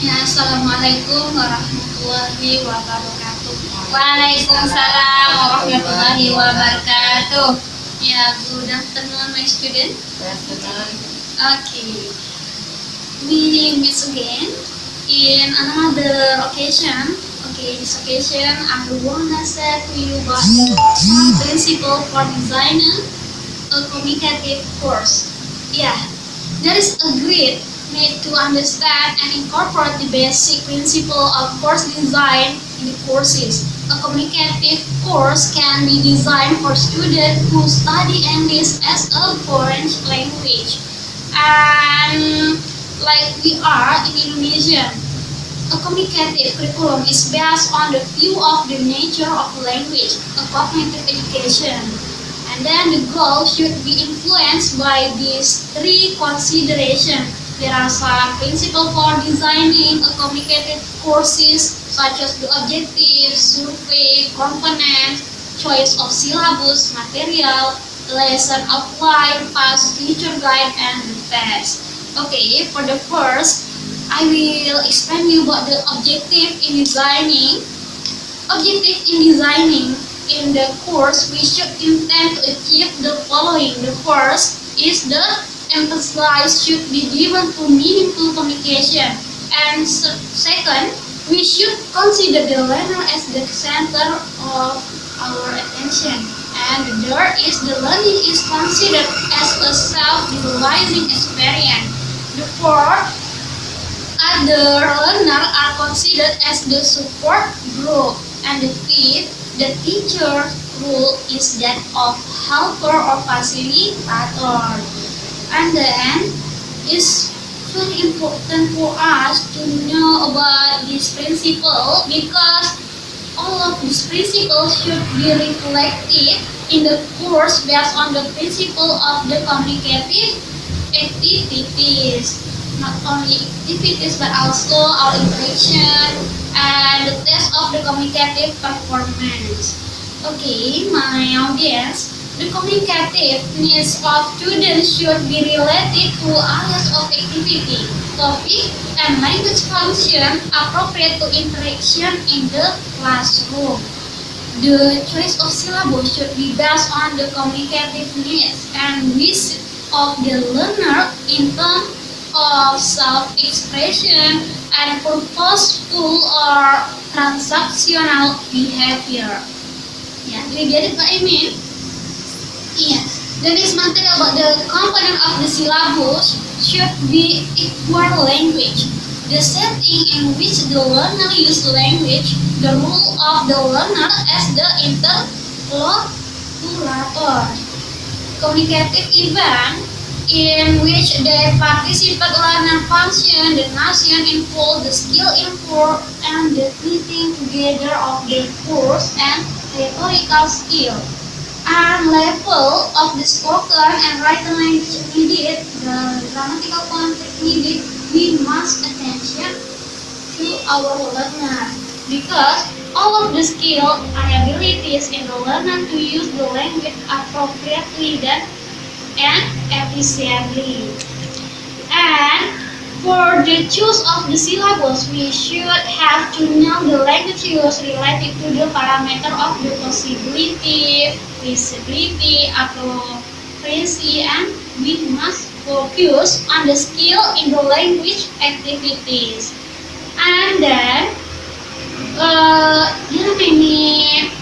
Ya, Assalamualaikum warahmatullahi wabarakatuh. Waalaikumsalam warahmatullahi wabarakatuh. Ya, good afternoon, my student. Good afternoon. Okay, we meet again in another occasion. Okay, this occasion I wanna say to you about the principle for designing a communicative course. Yeah, there is a great need to understand and incorporate the basic principle of course design in the courses. A communicative course can be designed for students who study English as a foreign language. And like we are in Indonesia, a communicative curriculum is based on the view of the nature of language, a cognitive education. And then the goal should be influenced by these three considerations. There are some principles for designing a communicative courses such as the objectives, survey, components, choice of syllabus, material, lesson outline, past teacher guide, and the test. Okay, for the first, I will explain you about the objective in designing. Objective in designing in the course, we should intend to achieve the following. The first is the emphasis should be given to meaningful communication. And second, we should consider the learner as the center of our attention. And the third is the learning is considered as a self-realizing experience. The fourth, other learners are considered as the support group. And the fifth, the teacher's role is that of helper or facilitator. And then it's very important for us to know about this principle because all of these principles should be reflected in the course based on the principle of the communicative activities. Not only activities but also our interaction and the test of the communicative performance. Okay, my audience, the communicative needs of students should be related to areas of activity, topic, and language function appropriate to interaction in the classroom. The choice of syllabus should be based on the communicative needs and wishes of the learner in terms of self-expression and purposeful or transactional behavior. Yeah, do you get it what I mean? Yeah, the next material about the component of the syllabus should be equal language. The setting in which the learner uses language, the role of the learner as the interlocutor. Communicative event in which they participate learner function, the notion involve the skill involved and the fitting together of the course and rhetorical skill. And level of the spoken and written language needed, the grammatical context needed, we must attention to our learner because all of the skill and abilities in the learner to use the language appropriately and efficiently. And for the choice of the syllabus, we should have to know the language use related to the parameter of the possibility, visibility, accuracy, and we must focus on the skill in the language activities. And then, there are many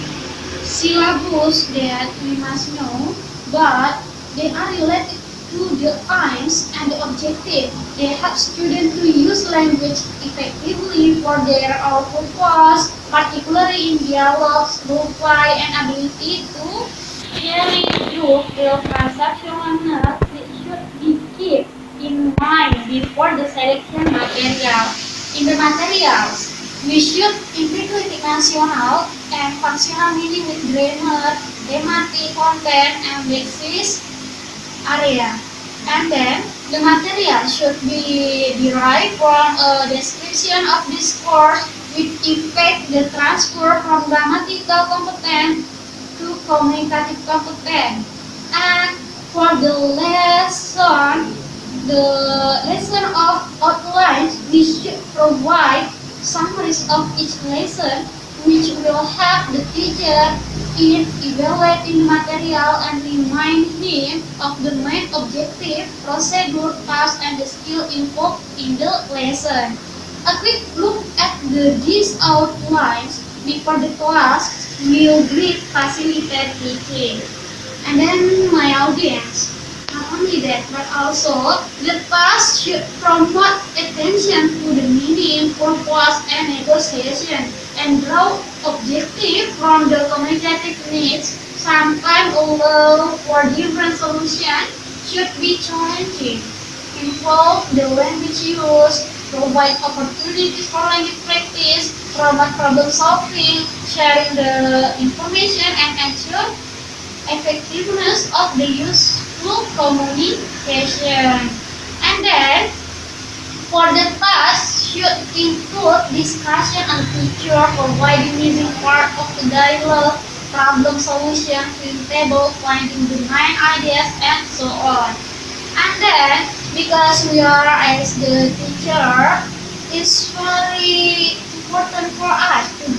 syllabus that we must know, but they are related to the aims and the objective. They help students to use language effectively for their own purpose, particularly in dialogues, role play, and ability to really improve the transactional knowledge that should be kept in mind before the selection material. In the materials, we should integrate national and functional meaning with grammar, thematic content, and basis area. And then the material should be derived from a description of this course which effect the transfer from grammatical competence to communicative competence. And for the lesson of outlines, we should provide provide summaries of each lesson, which will help the teacher in evaluating material and remind him of the main objective, procedure, task, and the skill involved in the lesson. A quick look at these outlines before the class will greatly facilitate teaching. And then my audience, not only that, but also the class should promote attention to the meaning, purpose, and negotiation, and draw objective from the communicative needs. Sometimes, although for different solutions should be challenging, involve the language use, provide opportunities for language practice, promote problem solving, sharing the information, and ensure effectiveness of the useful communication. And then, for the task should include discussion and teacher providing missing part of the dialogue, problem solution, timetable, finding the main ideas, and so on. And then, because we are as the teacher, it's very important for us to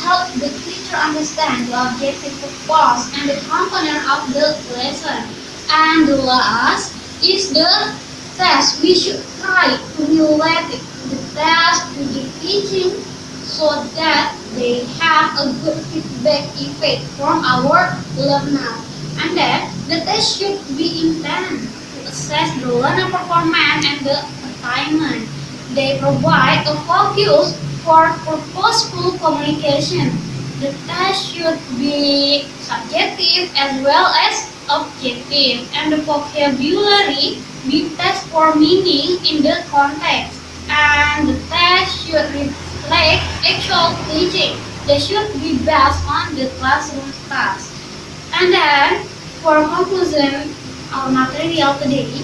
help the teacher understand the objective, purpose, and the component of the lesson. And the last is the test. We should try to relate the test to the teaching so that they have a good feedback effect from our learner. And then the test should be intended to assess the learner performance and the attainment. They provide a focus for purposeful communication. The test should be subjective as well as objective, and the vocabulary be test for meaning in the context. And the test should reflect actual teaching. They should be based on the classroom task. And then, for conclusion, our material today,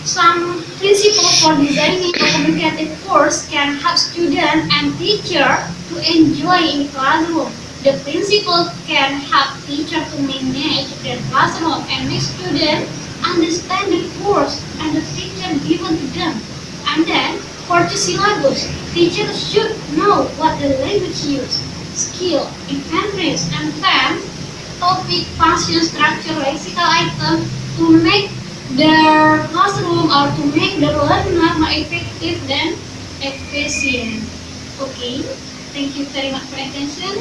some principles for designing a communicative course can help student and teacher to enjoy in the classroom. The principles can help teacher to manage their classroom and make students understand the course and the teacher given to them. And then, for the syllabus, teachers should know what the language use, skill, inventories, and themes, topic, function, structure, lexical item to make their classroom or to make the learner more effective than efficient. Okay, thank you very much for attention.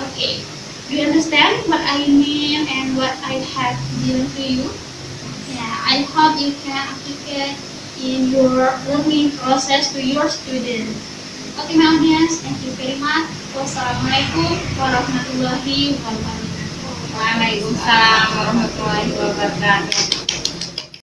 Okay, do you understand what I mean and what I have given to you? Yeah, I hope you can apply in your learning process to your students. Okay, my audience, thank you very much. Wassalamualaikum warahmatullahi wabarakatuh. Waalaikumsalam warahmatullahi wabarakatuh.